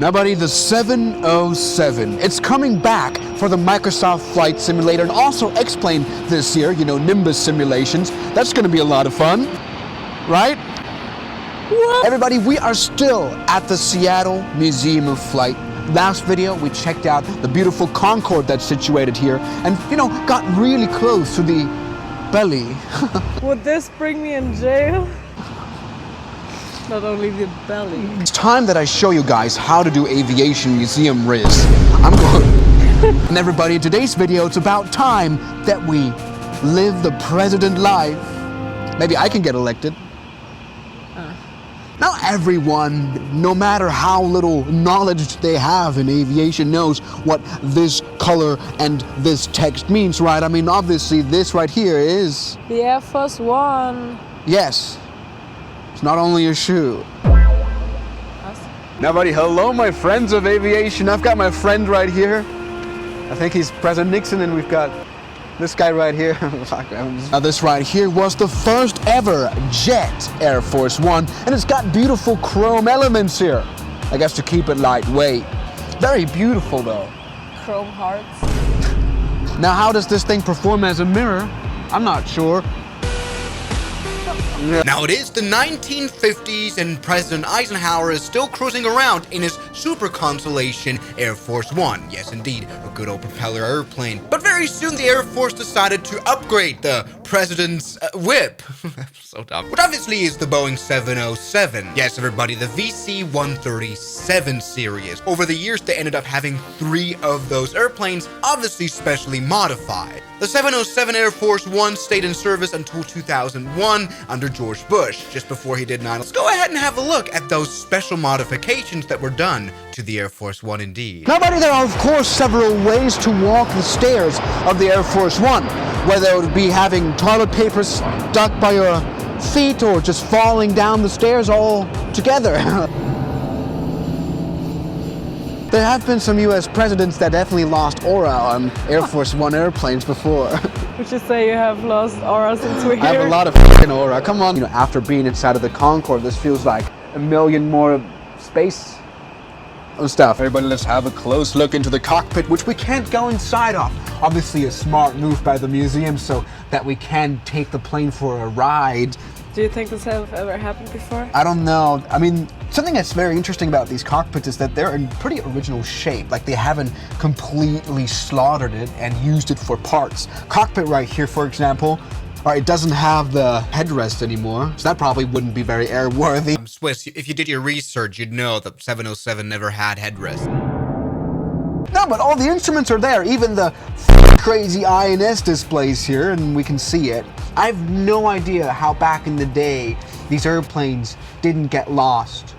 Now buddy, the 707, it's coming back for the Microsoft Flight Simulator and also X-Plane this year, you know, Nimbus simulations. That's gonna be a lot of fun, right? What? Everybody, we are still at the Seattle Museum of Flight. Last video, we checked out the beautiful Concorde that's situated here and, you know, got really close to the belly. Would this bring me in jail? Not only the belly. It's time that I show you guys how to do aviation museum riz. I'm going. And everybody, in today's video, it's about time that we live the president life. Maybe I can get elected. Now everyone, no matter how little knowledge they have in aviation, knows what this color and this text means, right? I mean, obviously this right here is... the Air Force One. Yes. It's not only a shoe. Now buddy, hello my friends of aviation. I've got my friend right here. I think he's President Nixon, and we've got this guy right here. Now this right here was the first ever jet Air Force One, and it's got beautiful chrome elements here. I guess to keep it lightweight. Very beautiful though. Chrome hearts. Now how does this thing perform as a mirror? I'm not sure. Now it is the 1950s and President Eisenhower is still cruising around in his Super Constellation Air Force One. Yes indeed, a good old propeller airplane. But very soon the Air Force decided to upgrade the President's whip. So dumb. Which obviously is the Boeing 707. Yes everybody, the VC-137 series. Over the years they ended up having 3 of those airplanes, obviously specially modified. The 707 Air Force One stayed in service until 2001 under George Bush, just before he did 9/11. Let's go ahead and have a look at those special modifications that were done to the Air Force One indeed. Now buddy, there are of course several ways to walk the stairs of the Air Force One, whether it would be having toilet paper stuck by your feet or just falling down the stairs all together. There have been some US presidents that definitely lost aura on Air Force One airplanes before. Would you say you have lost aura since we're here? I have a lot of f***ing aura, come on. You know, after being inside of the Concorde, this feels like a million more space stuff. Everybody, let's have a close look into the cockpit, which we can't go inside of. Obviously a smart move by the museum so that we can take the plane for a ride. Do you think this has ever happened before? I don't know. I mean, something that's very interesting about these cockpits is that they're in pretty original shape. Like they haven't completely slaughtered it and used it for parts. Cockpit right here, for example, it doesn't have the headrest anymore, so that probably wouldn't be very airworthy. Swiss, if you did your research, you'd know that 707 never had headrest. No, but all the instruments are there, even the crazy INS displays here, and we can see it. I have no idea how back in the day these airplanes didn't get lost.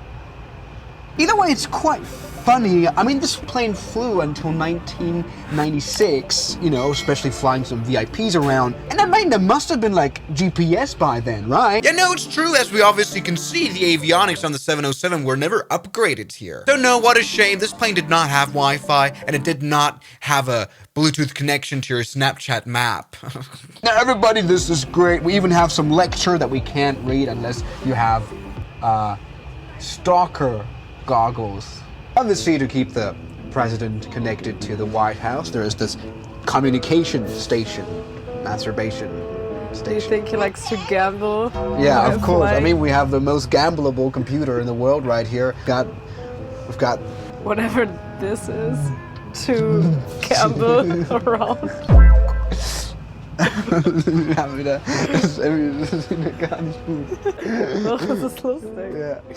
Either way, it's quite funny. I mean, this plane flew until 1996, you know, especially flying some VIPs around. And I mean, there must have been like GPS by then, right? Yeah, no, it's true. As we obviously can see, the avionics on the 707 were never upgraded here. So no, what a shame. This plane did not have Wi-Fi, and it did not have a Bluetooth connection to your Snapchat map. Now, everybody, this is great. We even have some lecture that we can't read unless you have stalker goggles. Obviously, to keep the president connected to the White House, there is this communication station, masturbation station. Do you think he likes to gamble? Yeah, of course. I mean, we have the most gambleable computer in the world right here. We've got whatever this is to gamble around.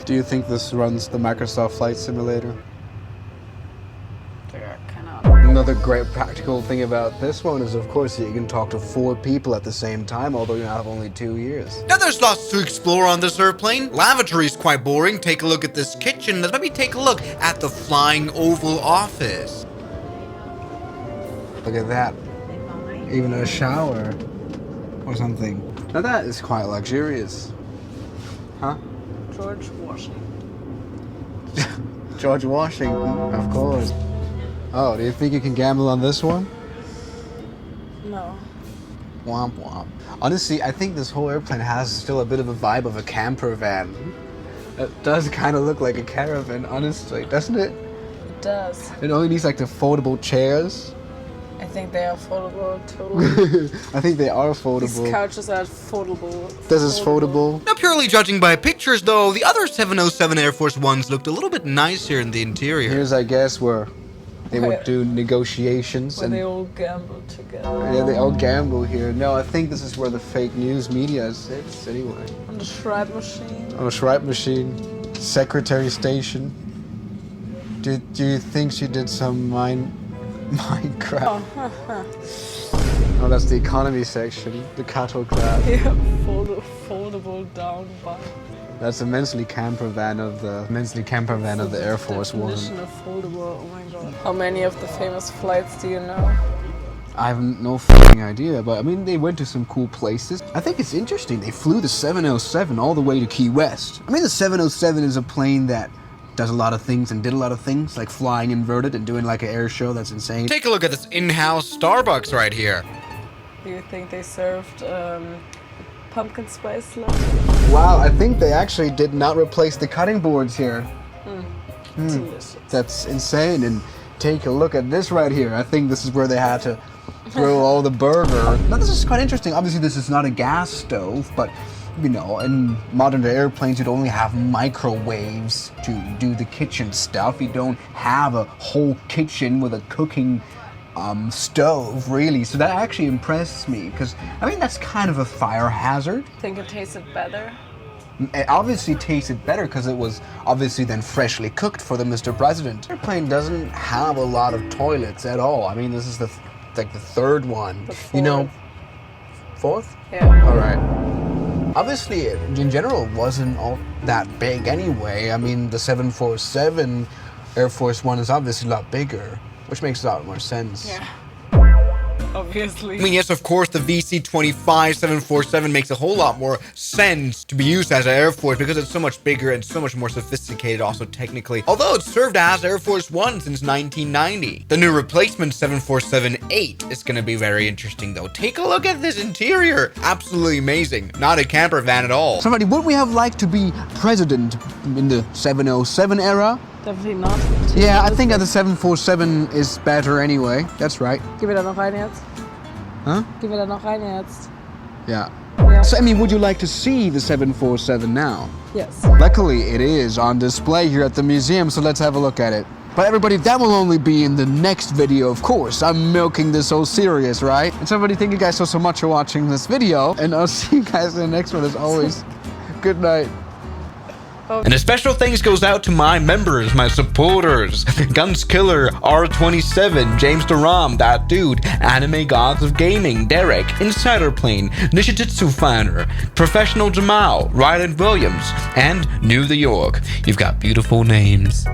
Do you think this runs the Microsoft Flight Simulator? Another great practical thing about this one is, of course, that you can talk to 4 people at the same time, although you have only 2 ears. Now there's lots to explore on this airplane. Lavatory is quite boring. Take a look at this kitchen. Let's maybe take a look at the flying Oval Office. Look at that. Even a shower or something. Now that is quite luxurious. Huh? George Washington. George Washington, of course. Oh, do you think you can gamble on this one? No. Womp womp. Honestly, I think this whole airplane has still a bit of a vibe of a camper van. It does kind of look like a caravan, honestly, doesn't it? does. It only needs like the foldable chairs. I think they are foldable, totally. I think they are These foldable. couches are foldable. This is foldable. Now, purely judging by pictures, though, the other 707 Air Force Ones looked a little bit nicer in the interior. Here's, I guess, where they Where- would do negotiations. Where And they all gamble together. yeah, they all gamble here. No, I think this is where the fake news media sits, anyway. On the Schreib machine. On a Schreib machine. Secretary station. Do you think she did some Minecraft? Oh, that's the economy section. The cattle crab. Yeah, foldable down by. That's the immensely camper van of the Air Force One. Definition of foldable. Oh my god. How many of the famous flights do you know? I have no fucking idea, but I mean, they went to some cool places. I think it's interesting. They flew the 707 all the way to Key West. I mean, the 707 is a plane that does a lot of things and did a lot of things, like flying inverted and doing like an air show. That's insane. Take a look at this in-house Starbucks right here. Do you think they served pumpkin spice latte? Wow, I think they actually did not replace the cutting boards here. Delicious. That's insane. And take a look at this right here. I think this is where they had to throw all the burger. Now, this is quite interesting. Obviously, this is not a gas stove, but you know, in modern day airplanes, you'd only have microwaves to do the kitchen stuff. You don't have a whole kitchen with a cooking stove, really. So that actually impressed me, because I mean, that's kind of a fire hazard. Think it tasted better? It obviously tasted better because it was obviously then freshly cooked for the Mr. President. Airplane doesn't have a lot of toilets at all. I mean, this is the third one. The You know, fourth. fourth? Yeah. All right. Obviously, it, in general, wasn't all that big anyway. I mean, the 747 Air Force One is obviously a lot bigger, which makes a lot more sense. Yeah. Obviously. I mean, yes, of course, the VC-25 747 makes a whole lot more sense to be used as an Air Force because it's so much bigger and so much more sophisticated also technically. Although it's served as Air Force One since 1990. The new replacement 747-8 is going to be very interesting though. Take a look at this interior. Absolutely amazing. Not a camper van at all. Somebody, would we have liked to be president in the 707 era? Definitely not. Yeah, I think that the 747 is better anyway. That's right. Gib mir da noch rein jetzt. Huh? Gib mir da noch rein jetzt. Yeah. Yeah. So, I mean, would you like to see the 747 now? Yes. Luckily, it is on display here at the museum, so let's have a look at it. But everybody, that will only be in the next video, of course. I'm milking this so serious, right? And so everybody, thank you guys so much for watching this video, and I'll see you guys in the next one as always. Good night. And a special thanks goes out to my members, my supporters, Guns Killer, R27, James Duram, That Dude, Anime Gods of Gaming, Derek, Insider Plane, Nishijitsu Finder, Professional Jamal, Ryland Williams, and New the York. You've got beautiful names.